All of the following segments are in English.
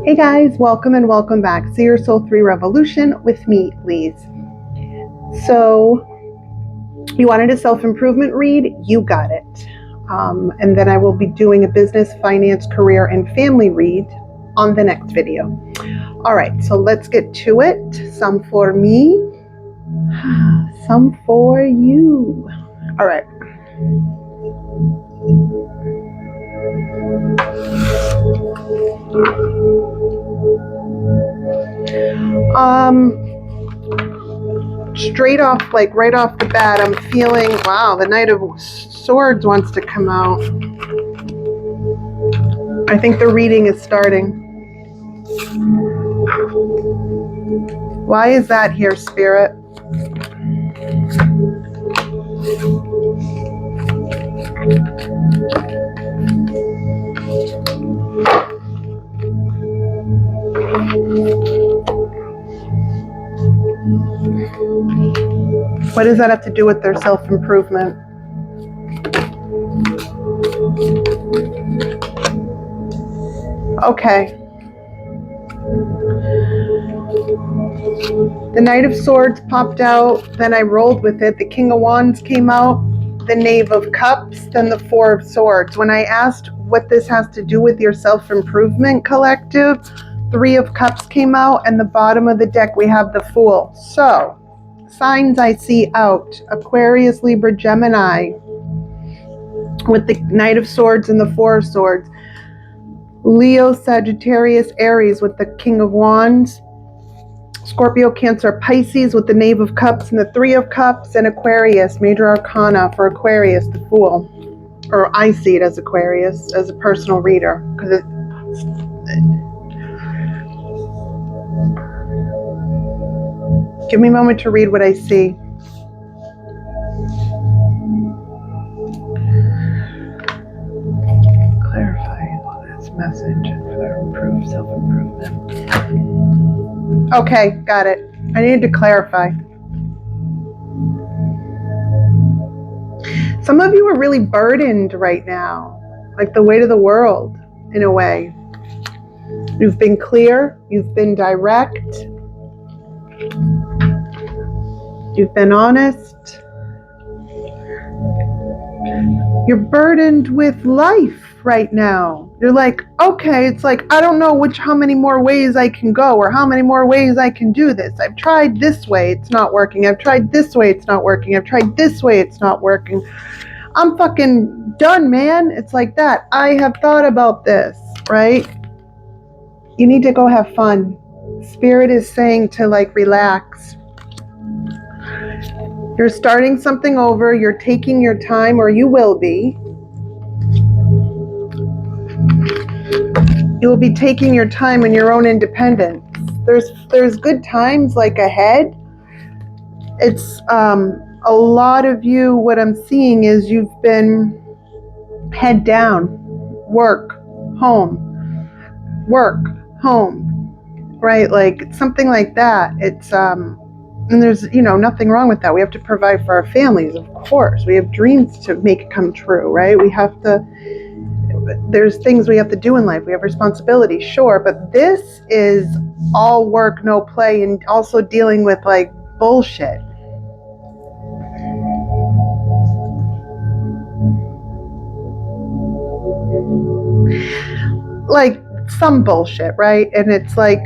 Hey guys, welcome and welcome back. See Your Soul 3 Revolution with me, Lise. So, you wanted a self-improvement read? You got it. And then I will be doing a business, finance, career, and family read on the next video. All right, so let's get to it. Some for me, some for you. All right. Straight off, like right off the bat, I'm feeling, wow, the Knight of Swords wants to come out. I think the reading is starting. Why is that here, Spirit? What does that have to do with their self-improvement? Okay. The Knight of Swords popped out, then I rolled with it. The King of Wands came out, the Knave of Cups, then the Four of Swords. When I asked what this has to do with your self-improvement collective, Three of Cups came out, and the bottom of the deck we have the Fool. So, signs I see out: Aquarius, Libra, Gemini, with the Knight of Swords and the Four of Swords. Leo, Sagittarius, Aries with the King of Wands. Scorpio, Cancer, Pisces with the Knave of Cups and the Three of Cups. And Aquarius, Major Arcana for Aquarius, the Fool. Or I see it as Aquarius, as a personal reader. Because give me a moment to read what I see. Clarify this message for improved self-improvement. Okay, got it. I needed to clarify. Some of you are really burdened right now, like the weight of the world, in a way. You've been clear, you've been direct, you've been honest. You're burdened with life right now. You're like, okay, it's like, I don't know how many more ways I can go or how many more ways I can do this. I've tried this way, it's not working. I've tried this way, it's not working. I've tried this way, it's not working. I'm fucking done, man. It's like that. I have thought about this, right? You need to go have fun. Spirit is saying to like relax. You're starting something over. You're taking your time, or you will be. You will be taking your time in your own independence. There's good times like ahead. It's a lot of you, what I'm seeing is you've been head down, work, home, right? Like something like that. It's and there's nothing wrong with that. We have to provide for our families, of course. We have dreams to make come true, right? There's things we have to do in life. We have responsibilities, sure, but this is all work, no play, and also dealing with like bullshit. Like some bullshit, right? And it's like,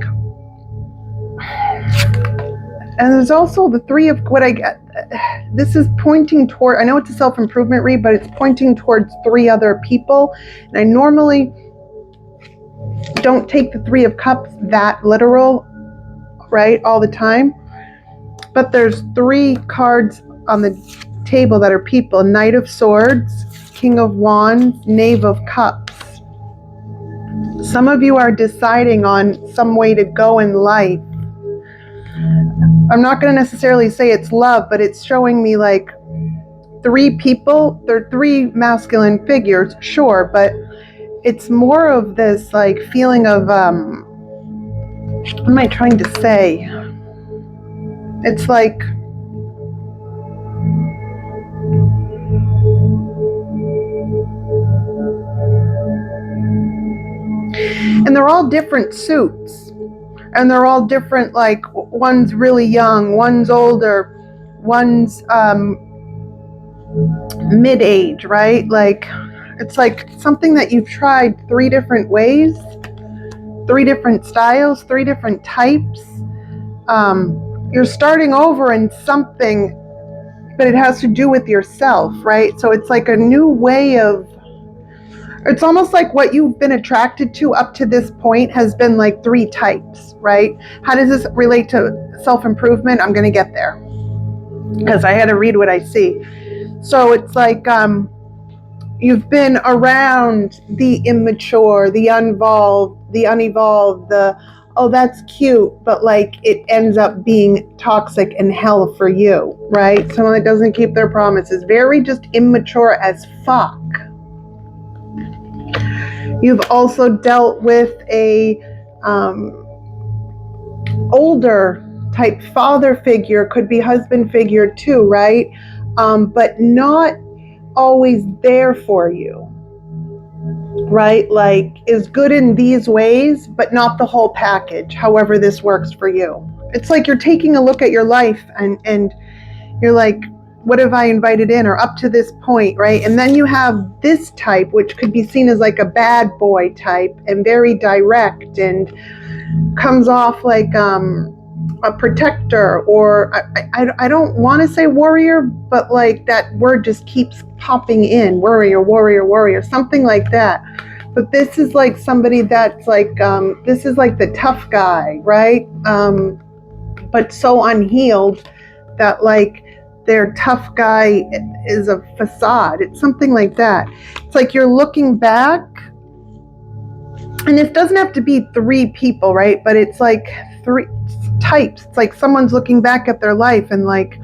and there's also the three of what I get. This is pointing toward, I know it's a self-improvement read, but it's pointing towards three other people. And I normally don't take the Three of Cups that literal, right, all the time. But there's three cards on the table that are people: Knight of Swords, King of Wands, Knave of Cups. Some of you are deciding on some way to go in life. I'm not going to necessarily say it's love, but it's showing me like three people. They're three masculine figures, sure, but it's more of this like feeling of what am I trying to say? It's like And they're all different suits. And they're all different, like one's really young, one's older, one's mid-age, right? Like it's like something that you've tried 3 different ways, 3 different styles, 3 different types. You're starting over in something, but it has to do with yourself, right? So it's like a new way of, it's almost like what you've been attracted to up to this point has been like 3 types, right? How does this relate to self-improvement? I'm going to get there because I had to read what I see. So it's like you've been around the immature, the unevolved, the oh, that's cute, but like it ends up being toxic and hell for you, right? Someone that doesn't keep their promises, very just immature as fuck. You've also dealt with a older type father figure, could be husband figure too, right? But not always there for you, right? Like is good in these ways, but not the whole package, however this works for you. It's like you're taking a look at your life and you're like, what have I invited in, or up to this point, right? And then you have this type, which could be seen as like a bad boy type and very direct and comes off like a protector, or I don't want to say warrior, but like that word just keeps popping in, warrior, something like that. But this is like somebody that's like, this is like the tough guy, right? But so unhealed that like their tough guy is a facade. It's something like that. It's like you're looking back, and it doesn't have to be 3 people, right? But it's like 3 types. It's like someone's looking back at their life and like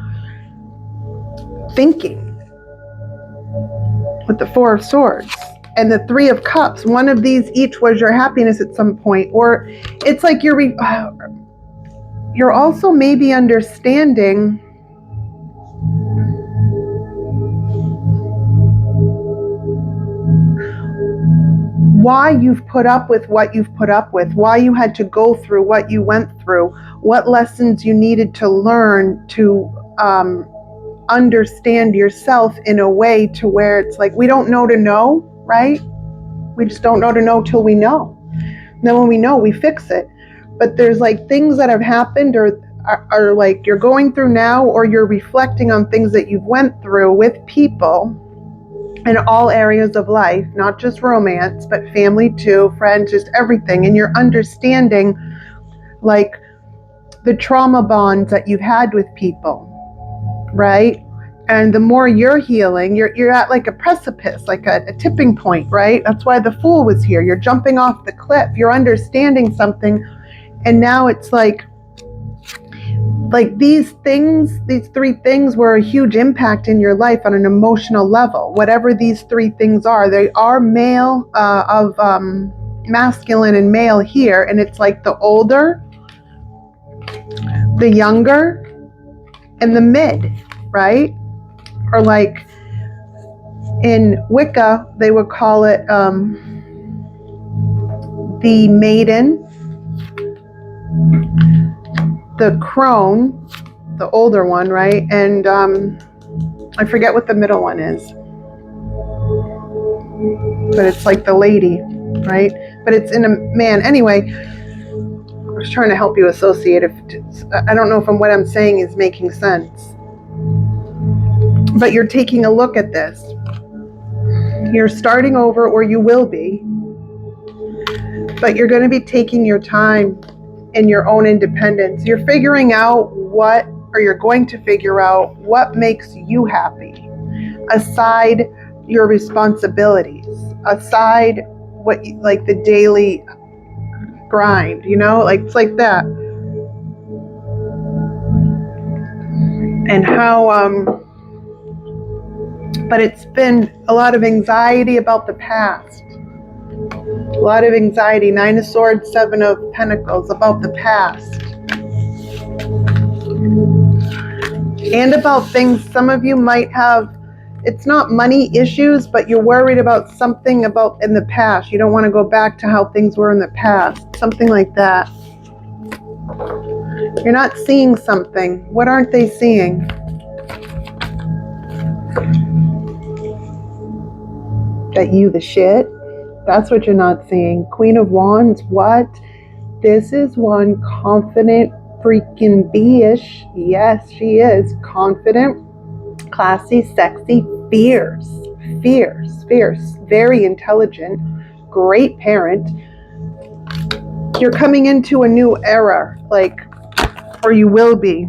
thinking with the 4 of Swords and the 3 of Cups. One of these each was your happiness at some point, or it's like you're also maybe understanding why you've put up with what you've put up with, why you had to go through what you went through, what lessons you needed to learn to understand yourself in a way to where it's like we don't know to know, right? We just don't know to know till we know. And then when we know, we fix it. But there's like things that have happened or are like you're going through now, or you're reflecting on things that you've went through with people in all areas of life, not just romance, but family too, friends, just everything. And you're understanding like the trauma bonds that you've had with people, right? And the more you're healing, you're at like a precipice, like a tipping point, right? That's why the Fool was here. You're jumping off the cliff. You're understanding something. And now it's like these things, these 3 things were a huge impact in your life on an emotional level. Whatever these 3 things are, they are male, of masculine and male here. And it's like the older, the younger, and the mid, right? Or like in Wicca, they would call it the maiden, the crone, the older one, right? And I forget what the middle one is, but it's like the lady, right? But it's in a man. Anyway, I was trying to help you associate. I don't know if what I'm saying is making sense, but you're taking a look at this. You're starting over, or you will be, but you're going to be taking your time in your own independence. You're figuring out you're going to figure out what makes you happy, aside your responsibilities, aside what like the daily grind, like it's like that. And how but it's been a lot of anxiety about the past. A lot of anxiety. 9 of Swords, 7 of Pentacles, about the past. And about things some of you might have it's not money issues, but you're worried about something about in the past. You don't want to go back to how things were in the past. Something like that. You're not seeing something. What aren't they seeing? That you the shit? That's what you're not seeing. Queen of Wands, what? This is one confident freaking bitch. Yes, she is. Confident, classy, sexy, fierce. Very intelligent, great parent. You're coming into a new era, like, or you will be.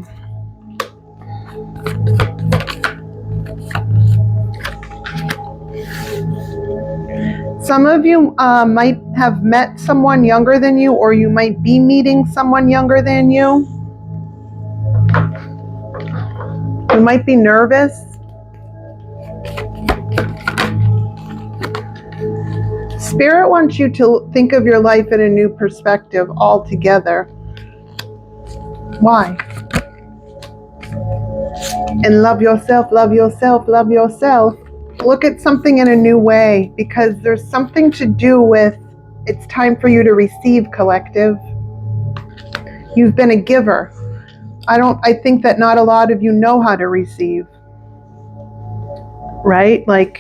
Some of you might have met someone younger than you, or you might be meeting someone younger than you. You might be nervous. Spirit wants you to think of your life in a new perspective altogether. Why? And love yourself, love yourself, love yourself. Look at something in a new way, because there's something to do with it's time for you to receive, collective. You've been a giver. I think that not a lot of you know how to receive. Right? Like,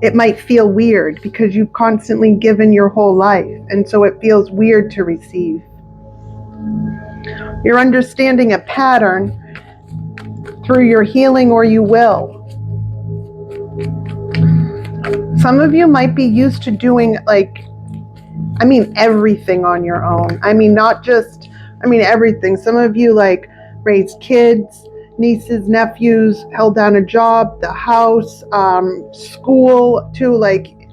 it might feel weird because you've constantly given your whole life, and so it feels weird to receive. You're understanding a pattern through your healing, or you will. Some of you might be used to doing everything on your own. Everything. Some of you raised kids, nieces, nephews, held down a job, the house, school, too,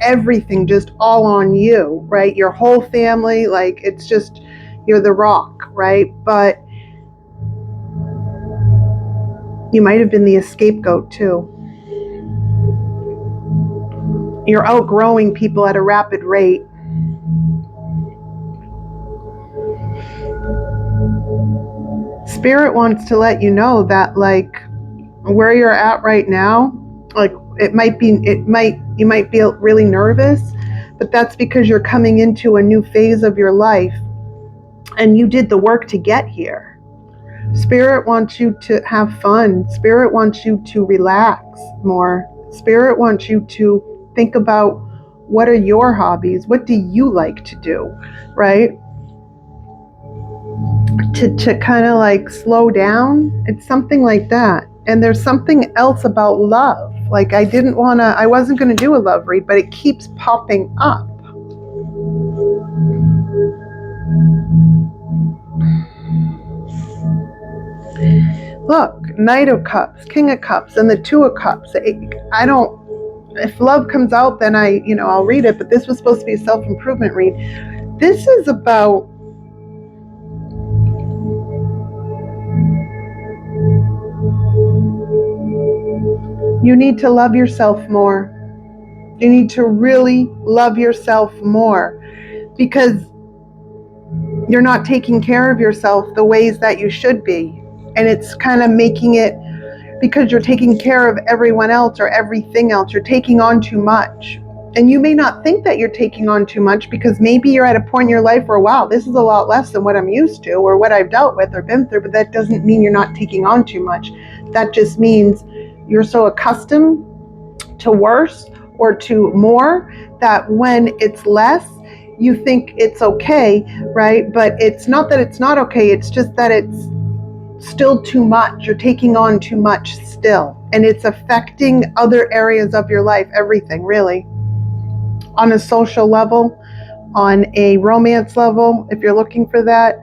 everything just all on you, right? Your whole family, it's just, you're the rock, right? But you might have been the scapegoat too. You're outgrowing people at a rapid rate. Spirit wants to let you know that where you're at right now, you might be really nervous, but that's because you're coming into a new phase of your life and you did the work to get here. Spirit wants you to have fun. Spirit wants you to relax more. Spirit wants you to think about what are your hobbies? What do you like to do, right? To kind of slow down. It's something like that. And there's something else about love. I wasn't going to do a love read, but it keeps popping up. Look, Knight of Cups, King of Cups, and the Two of Cups. If love comes out, then I'll read it, but this was supposed to be a self-improvement read. This is about you need to love yourself more. You need to really love yourself more, because you're not taking care of yourself the ways that you should be. And it's kind of making it, because you're taking care of everyone else or everything else, you're taking on too much. And you may not think that you're taking on too much, because maybe you're at a point in your life where, wow, this is a lot less than what I'm used to or what I've dealt with or been through, but that doesn't mean you're not taking on too much. That just means you're so accustomed to worse or to more that when it's less, you think it's okay, right? But it's not that it's not okay, it's just that it's still too much. You're taking on too much still, and it's affecting other areas of your life, everything really, on a social level, on a romance level, if you're looking for that,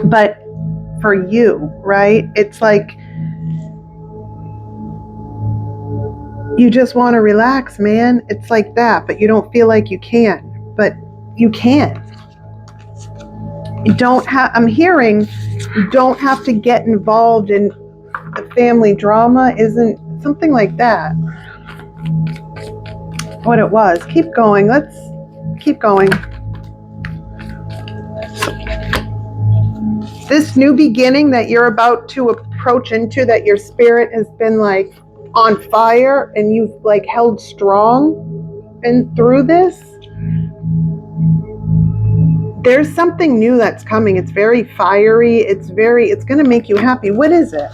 but for you, right, it's you just want to relax, man. It's like that, but you don't feel like you can, but you can. I'm hearing you don't have to get involved in the family drama, isn't something like that what it was. Keep going. Let's keep going. This new beginning that you're about to approach into, that your spirit has been on fire and you've like held strong and through this. There's something new that's coming. It's very fiery. It's going to make you happy. What is it?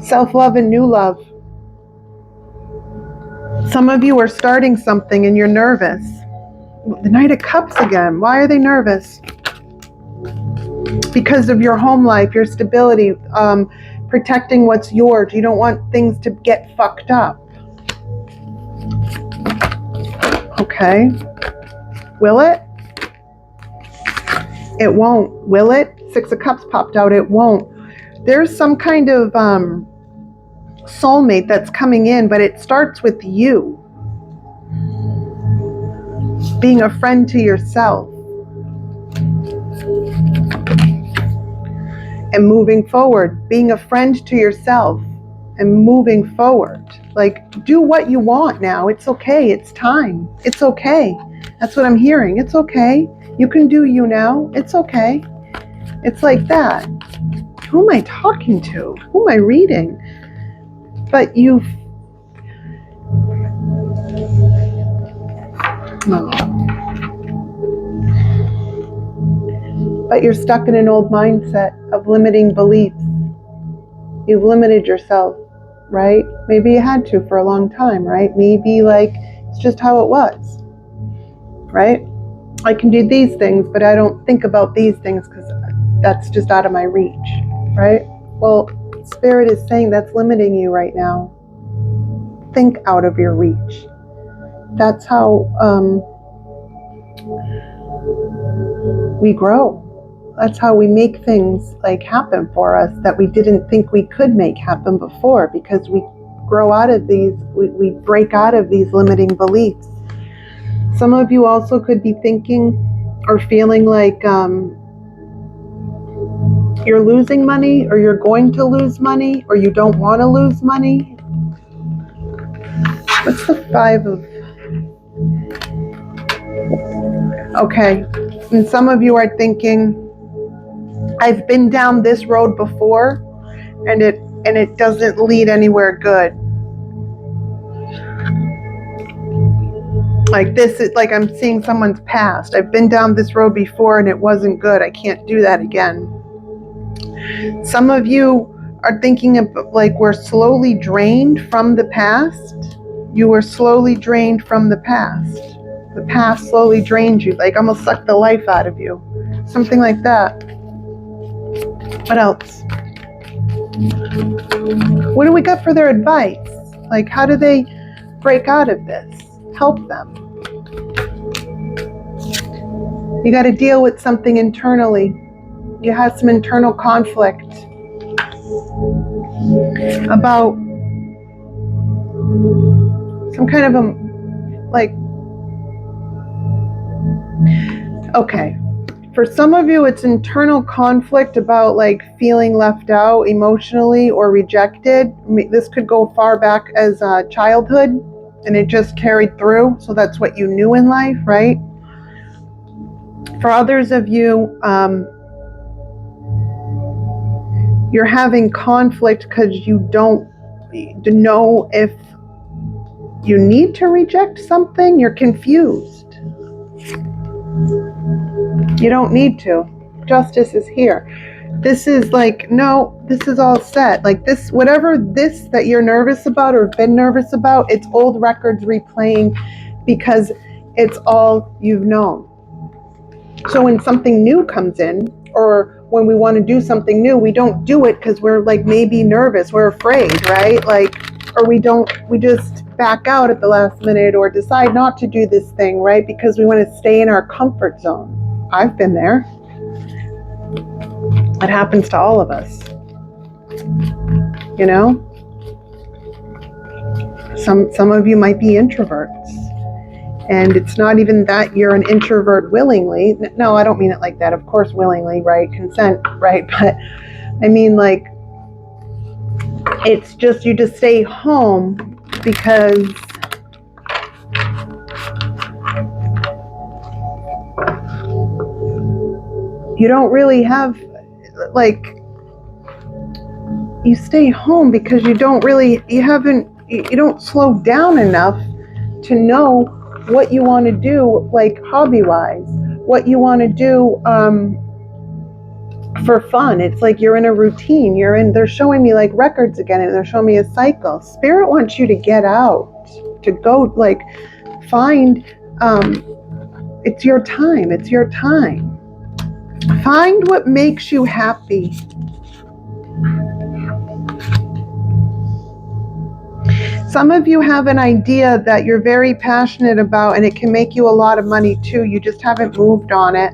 Self-love and new love. Some of you are starting something and you're nervous. The Knight of Cups again. Why are they nervous? Because of your home life, your stability, protecting what's yours. You don't want things to get fucked up. Okay. Will it? It won't. Will it? Six of Cups popped out. It won't. There's some kind of soulmate that's coming in, but it starts with you. Being a friend to yourself. And moving forward. Being a friend to yourself. And moving forward. Like, do what you want now. It's okay. It's time. It's okay. That's what I'm hearing. It's okay. You can do you now. It's okay. It's like that. Who am I talking to? Who am I reading? But you've... No. But you're stuck in an old mindset of limiting beliefs. You've limited yourself, right? Maybe you had to for a long time, right? Maybe like it's just how it was, right? I can do these things, but I don't think about these things because that's just out of my reach, right? Well, Spirit is saying that's limiting you right now. Think out of your reach. That's how we grow. That's how we make things like happen for us that we didn't think we could make happen before, because we grow out of these, we break out of these limiting beliefs. Some of you also could be thinking or feeling like you're losing money, or you're going to lose money, or you don't want to lose money. What's the Five of... Okay, and some of you are thinking, I've been down this road before, and it doesn't lead anywhere good. Like this is like I'm seeing someone's past. I've been down this road before and it wasn't good. I can't do that again. Some of you are thinking of like we're slowly drained from the past. You were slowly drained from the past. The past slowly drained you, like almost sucked the life out of you. Something like that. What else? What do we got for their advice? Like, how do they break out of this? Help them. You got to deal with something internally. You have some internal conflict about some kind of okay. For some of you, it's internal conflict about like feeling left out emotionally or rejected. This could go far back as childhood, and it just carried through. So that's what you knew in life, right? For others of you, you're having conflict because you don't know if you need to reject something. You're confused. You don't need to. Justice is here. This is like, no, this is all set. Like this, whatever this that you're nervous about or been nervous about, it's old records replaying because it's all you've known. So when something new comes in, or when we want to do something new, we don't do it because we're like maybe nervous, we're afraid, right? Like, or we just back out at the last minute or decide not to do this thing, right? Because we want to stay in our comfort zone. I've been there. It happens to all of us. You know? Some of you might be introverts. And it's not even that you're an introvert willingly. No, I don't mean it like that. Of course, willingly, right? Consent, right? But I mean, like, it's just you just stay home because You don't really have, like, you stay home because you don't slow down enough to know what you want to do, like hobby-wise, what you want to do for fun. It's like you're in a routine. They're showing me like records again, and they're showing me a cycle. Spirit wants you to get out, to go, like, find, it's your time. It's your time. Find what makes you happy. Some of you have an idea that you're very passionate about, and it can make you a lot of money too. You just haven't moved on it.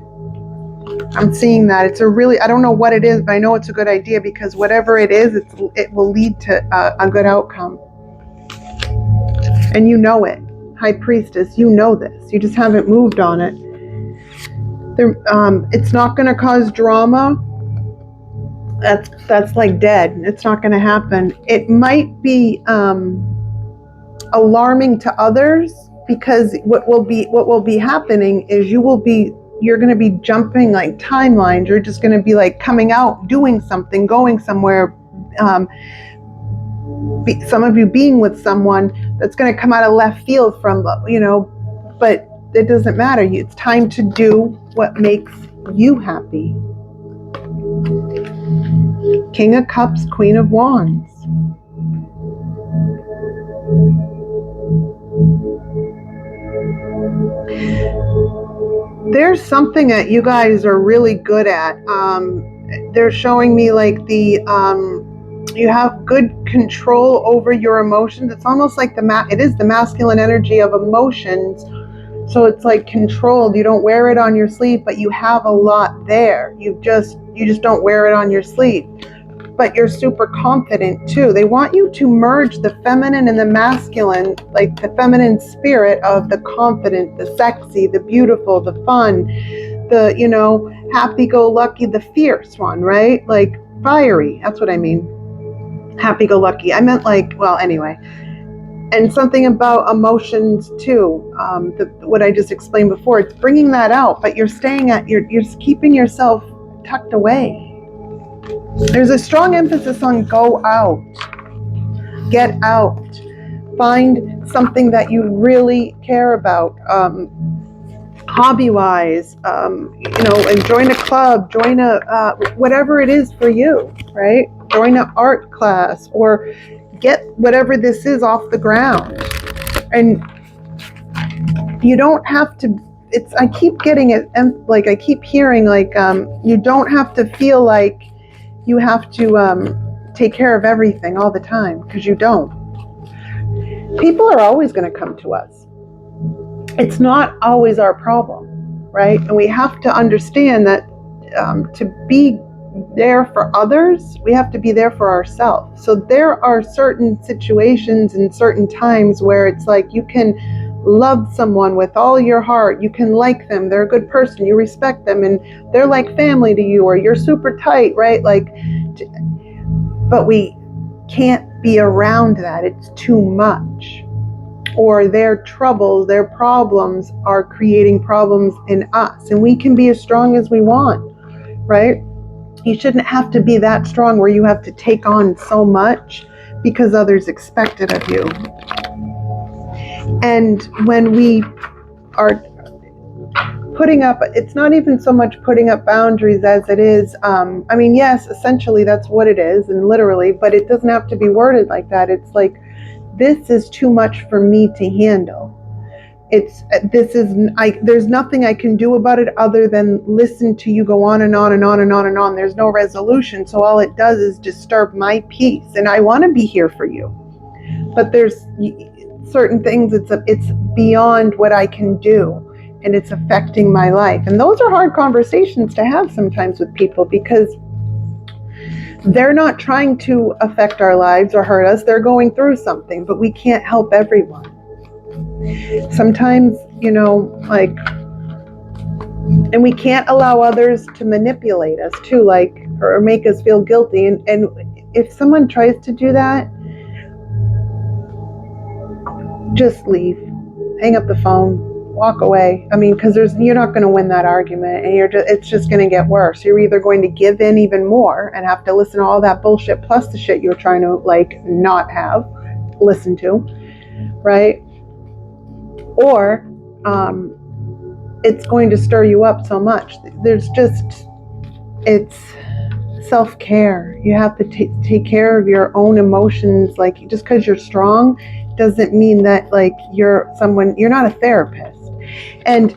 I'm seeing that. I don't know what it is, but I know it's a good idea, because whatever it is, it will lead to a good outcome. And you know it. High Priestess, you know this. You just haven't moved on it. It's not going to cause drama. That's like dead. It's not going to happen. It might be alarming to others, because what will be happening is you're going to be jumping like timelines. You're just going to be like coming out, doing something, going somewhere. Some of you being with someone that's going to come out of left field from, but it doesn't matter. It's time to do what makes you happy. King of Cups, Queen of Wands. There's something that you guys are really good at. They're showing me like you have good control over your emotions. It's almost like it is the masculine energy of emotions. So it's like controlled. You don't wear it on your sleeve, but you have a lot there. You just don't wear it on your sleeve. But you're super confident too. They want you to merge the feminine and the masculine, like the feminine spirit of the confident, the sexy, the beautiful, the fun, the, happy-go-lucky, the fierce one, right? Like fiery. That's what I mean. Happy-go-lucky. I meant like, well, anyway. And something about emotions too. What I just explained before. It's bringing that out, but you're keeping yourself tucked away. There's a strong emphasis on go out, get out, find something that you really care about, hobby-wise, and join a club, join whatever it is for you, right? Join an art class, or get whatever this is off the ground. And you don't have to, I keep getting it, like I keep hearing like, you don't have to feel like you have to take care of everything all the time, because you don't. People are always going to come to us. It's not always our problem, right? And we have to understand that to be there for others, we have to be there for ourselves. So there are certain situations and certain times where it's like you can love someone with all your heart. You can like them. They're a good person. You respect them, and they're like family to you, or you're super tight, right? But we can't be around that. It's too much. Or their troubles, their problems are creating problems in us, and we can be as strong as we want, right? You shouldn't have to be that strong where you have to take on so much because others expect it of you. And when we are putting up, it's not even so much putting up boundaries as it is, yes, essentially that's what it is, and literally, but it doesn't have to be worded like that. It's like, this is too much for me to handle. There's nothing I can do about it other than listen to you go on and on and on and on and on. There's no resolution. So all it does is disturb my peace. And I want to be here for you. But there's certain things, it's beyond what I can do. And it's affecting my life. And those are hard conversations to have sometimes with people, because they're not trying to affect our lives or hurt us. They're going through something, but we can't help everyone. Sometimes, and we can't allow others to manipulate us too, or make us feel guilty. And if someone tries to do that, just leave, hang up the phone, walk away. I mean, because you're not going to win that argument, and it's just going to get worse. You're either going to give in even more and have to listen to all that bullshit plus the shit you're trying to like not have listen to, right? Or it's going to stir you up so much. It's self-care. You have to take care of your own emotions. Like, just because you're strong doesn't mean that like you're not a therapist. And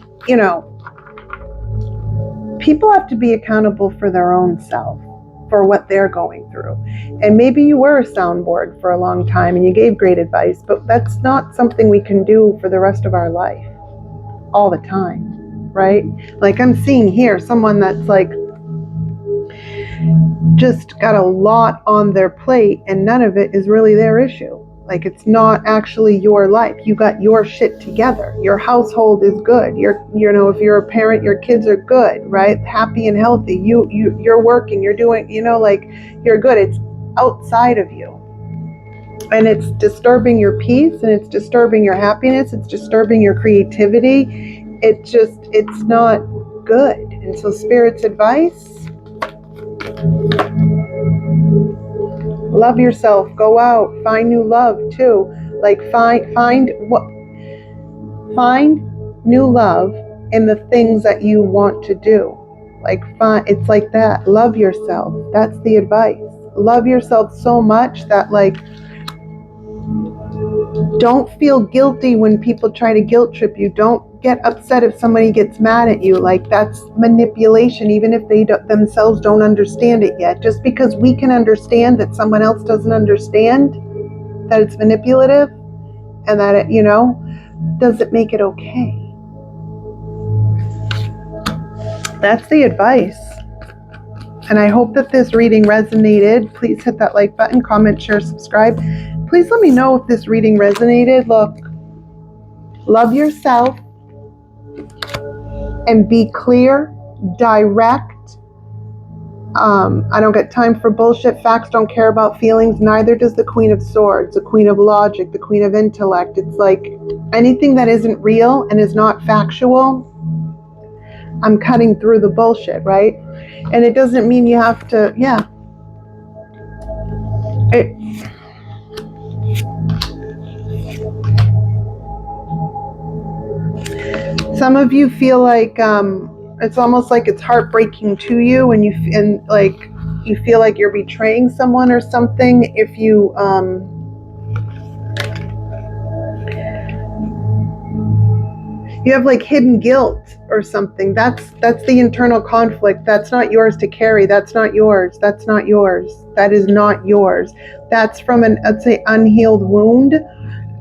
people have to be accountable for their own self, for what they're going through. And maybe you were a soundboard for a long time and you gave great advice, but that's not something we can do for the rest of our life all the time, right? Like, I'm seeing here someone that's like just got a lot on their plate and none of it is really their issue. Like, it's not actually your life. You got your shit together. Your household is good. If you're a parent, your kids are good, right? Happy and healthy. You're working, you're doing, like, you're good. It's outside of you. And it's disturbing your peace, and it's disturbing your happiness. It's disturbing your creativity. It's not good. And so Spirit's advice, love yourself, go out, find new love too. Like, find new love in the things that you want to do. Like, it's like that. Love yourself. That's the advice. Love yourself so much that, like, don't feel guilty when people try to guilt trip you. Don't get upset if somebody gets mad at you. Like, that's manipulation, even if they themselves don't understand it yet. Just because we can understand that someone else doesn't understand that it's manipulative and that it, doesn't make it okay. That's the advice. And I hope that this reading resonated. Please hit that like button, comment, share, subscribe. Please let me know if this reading resonated. Look, love yourself and be clear, direct. I don't get time for bullshit. Facts don't care about feelings. Neither does the Queen of Swords, the Queen of Logic, the Queen of Intellect. It's like anything that isn't real and is not factual, I'm cutting through the bullshit, right? And it doesn't mean you have to, some of you feel like it's almost like it's heartbreaking to you, and you feel like you're betraying someone or something if you you have like hidden guilt or something. That's the internal conflict. That's not yours to carry. That's not yours. That's not yours. That is not yours. That's from an, let's say, unhealed wound.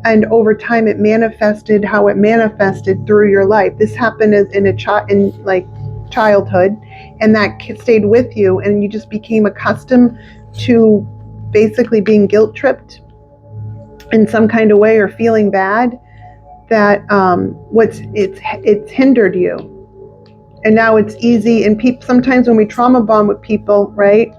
And over time, it manifested how it manifested through your life. This happened in childhood, and that stayed with you, and you just became accustomed to basically being guilt tripped in some kind of way or feeling bad. That it's hindered you, and now it's easy. And sometimes when we trauma bond with people, right?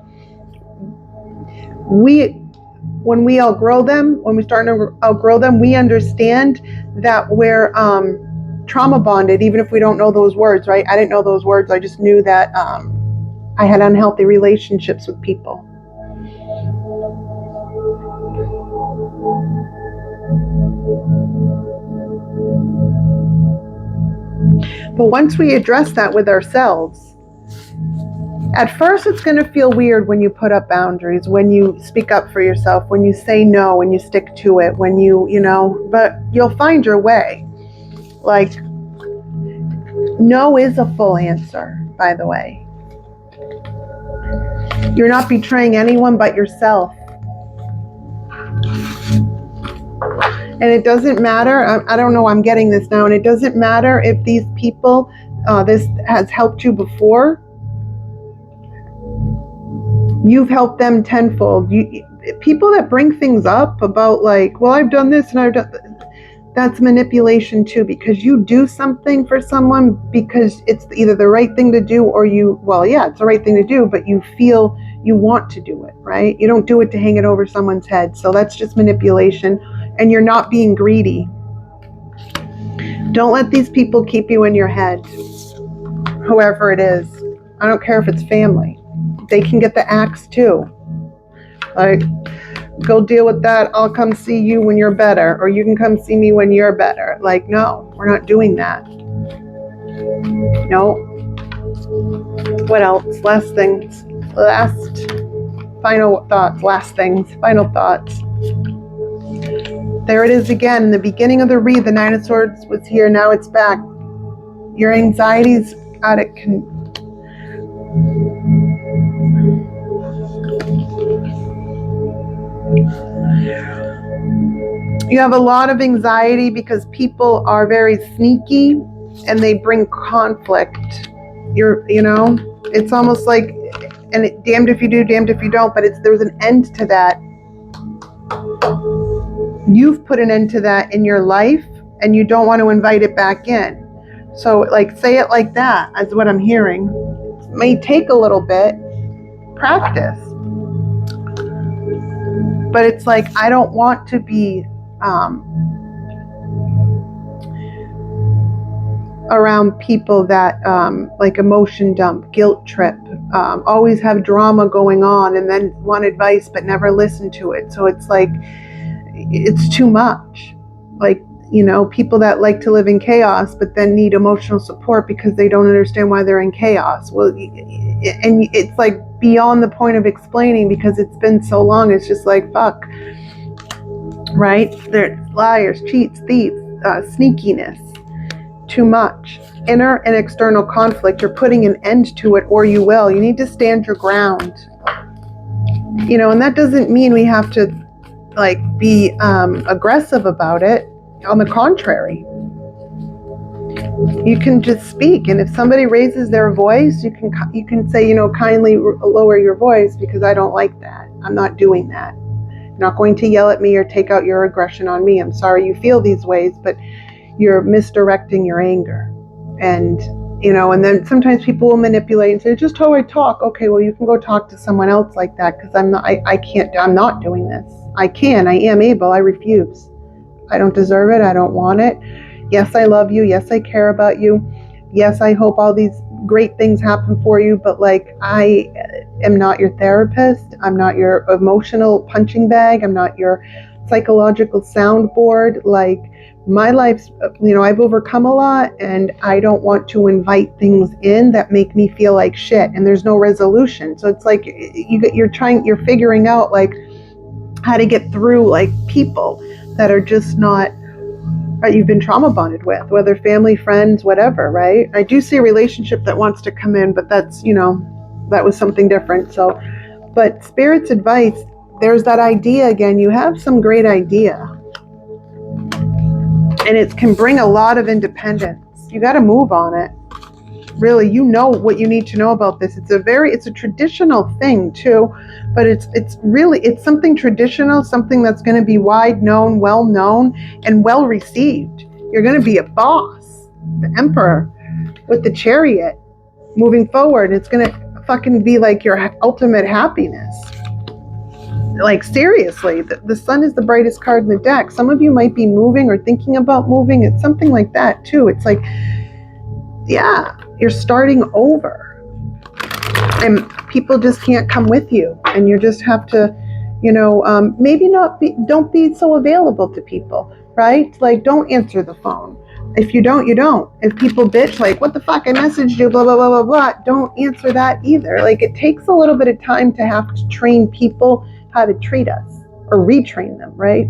When we outgrow them, when we start to outgrow them, we understand that we're trauma bonded, even if we don't know those words, right? I didn't know those words. I just knew that I had unhealthy relationships with people. But once we address that with ourselves, at first it's going to feel weird when you put up boundaries, when you speak up for yourself, when you say no and you stick to it, when but you'll find your way. Like, no is a full answer, by the way. You're not betraying anyone but yourself. And it doesn't matter, I don't know, I'm getting this now, and it doesn't matter if these people, this has helped you before. You've helped them tenfold. People that bring things up about like, well, I've done this and I've done, that's manipulation too, because you do something for someone because it's either the right thing to do or it's the right thing to do, but you feel you want to do it, right? You don't do it to hang it over someone's head. So that's just manipulation, and you're not being greedy. Don't let these people keep you in your head, whoever it is. I don't care if it's family. They can get the axe too. Like, go deal with that. I'll come see you when you're better, or you can come see me when you're better. Like, no, we're not doing that. No. What else? Last things. Final thoughts. There it is again. In the beginning of the read, the Nine of Swords was here. Now it's back. Your anxiety's out of You have a lot of anxiety because people are very sneaky and they bring conflict. It's almost like, and damned if you do, damned if you don't, but there's an end to that. You've put an end to that in your life and you don't want to invite it back in. So like, say it like that, is what I'm hearing. It may take a little bit, practice. But it's like, I don't want to be around people that like emotion dump, guilt trip, always have drama going on and then want advice but never listen to it. So it's like, it's too much. Like, people that like to live in chaos but then need emotional support because they don't understand why they're in chaos. Well, and it's like beyond the point of explaining because it's been so long. It's just like, fuck. Right? They're liars, cheats, thieves, sneakiness. Too much. Inner and external conflict. You're putting an end to it, or you will. You need to stand your ground. And that doesn't mean we have to be aggressive about it. On the contrary, you can just speak, and if somebody raises their voice, you can say, kindly lower your voice because I don't like that. I'm not doing that. You're not going to yell at me or take out your aggression on me. I'm sorry you feel these ways, but you're misdirecting your anger. And and then sometimes people will manipulate and say, just how I talk. Okay, well, you can go talk to someone else like that because I'm not doing this. I am able, I refuse. I don't deserve it. I don't want it. Yes, I love you. Yes, I care about you. Yes, I hope all these great things happen for you, but I am not your therapist. I'm not your emotional punching bag. I'm not your psychological soundboard. My life's, I've overcome a lot, and I don't want to invite things in that make me feel like shit, and there's no resolution. So it's like you're figuring out how to get through people that are just not, you've been trauma bonded with, whether family, friends, whatever, right? I do see a relationship that wants to come in, but that's, that was something different. So, but Spirit's advice, there's that idea again. You have some great idea. And it can bring a lot of independence. You got to move on it. Really, what you need to know about this. It's a traditional thing too, but it's something traditional, something that's going to be wide known, well known, and well received. You're going to be a boss, the emperor with the chariot moving forward. It's going to fucking be your ultimate happiness. Seriously, the sun is the brightest card in the deck. Some of you might be moving or thinking about moving. It's something like that too. It's yeah, you're starting over, and people just can't come with you, and you just have to, maybe don't be so available to people, right? Don't answer the phone. If you don't, you don't. If people bitch, what the fuck, I messaged you, blah, blah, blah, blah, blah, don't answer that either. It takes a little bit of time to have to train people how to treat us or retrain them, right?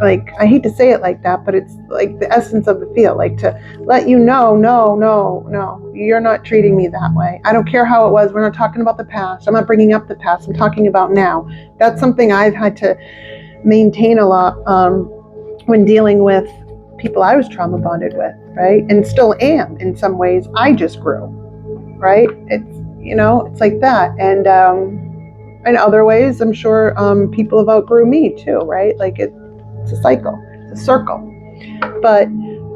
I hate to say it like that, but it's the essence of the feel, to let you know, no, you're not treating me that way. I don't care how it was. We're not talking about the past. I'm not bringing up the past. I'm talking about now. That's something I've had to maintain a lot when dealing with people I was trauma bonded with, right? And still am in some ways. I just grew, right? It's, it's like that. And in other ways, I'm sure people have outgrew me too, right? It's a cycle, it's a circle. But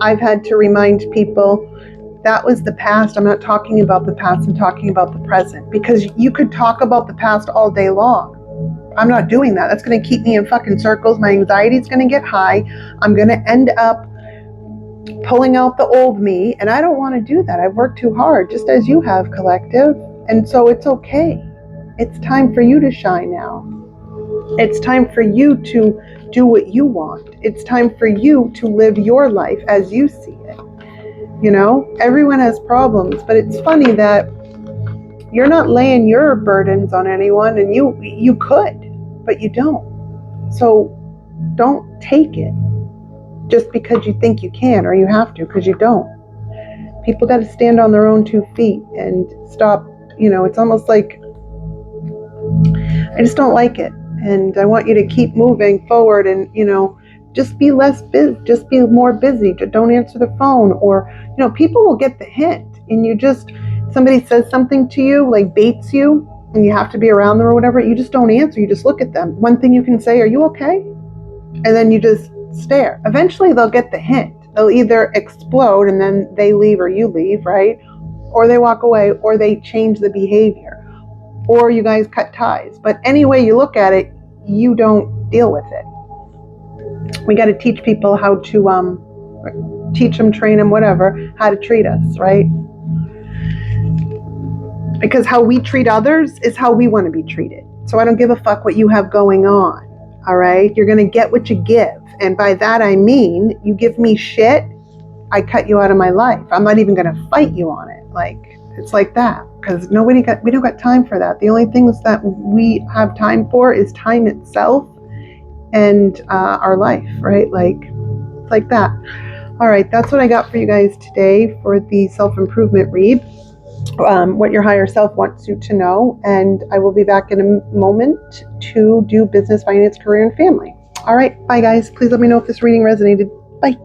I've had to remind people that was the past. I'm not talking about the past, I'm talking about the present. Because you could talk about the past all day long. I'm not doing that. That's going to keep me in fucking circles. My anxiety is going to get high. I'm going to end up pulling out the old me, and I don't want to do that. I've worked too hard, just as you have, collective, and so it's okay. It's time for you to shine now. It's time for you to do what you want. It's time for you to live your life as you see it. You know, everyone has problems, but it's funny that you're not laying your burdens on anyone, and you could, but you don't. So don't take it just because you think you can or you have to, because you don't. People got to stand on their own 2 feet and stop. You know, it's almost like, I just don't like it. And I want you to keep moving forward, and, you know, just be less busy, just be more busy. Don't answer the phone, or, you know, people will get the hint, and somebody says something to you, like baits you, and you have to be around them or whatever, you just don't answer. You just look at them. One thing you can say, are you okay? And then you just stare. Eventually they'll get the hint. They'll either explode and then they leave or you leave, right? Or they walk away, or they change the behavior, or you guys cut ties. But any way you look at it, you don't deal with it. We got to teach people how to teach them, train them, whatever, how to treat us, right? Because how we treat others is how we want to be treated. So I don't give a fuck what you have going on. All right, you're going to get what you give. And by that I mean, you give me shit, I cut you out of my life. I'm not even going to fight you on it. Like, it's like that, because we don't got time for that. The only things that we have time for is time itself and our life, right? Like, it's like that. All right, that's what I got for you guys today for the self-improvement read. What your higher self wants you to know, and I will be back in a moment to do business, finance, career, and family. All right, bye guys. Please let me know if this reading resonated. Bye.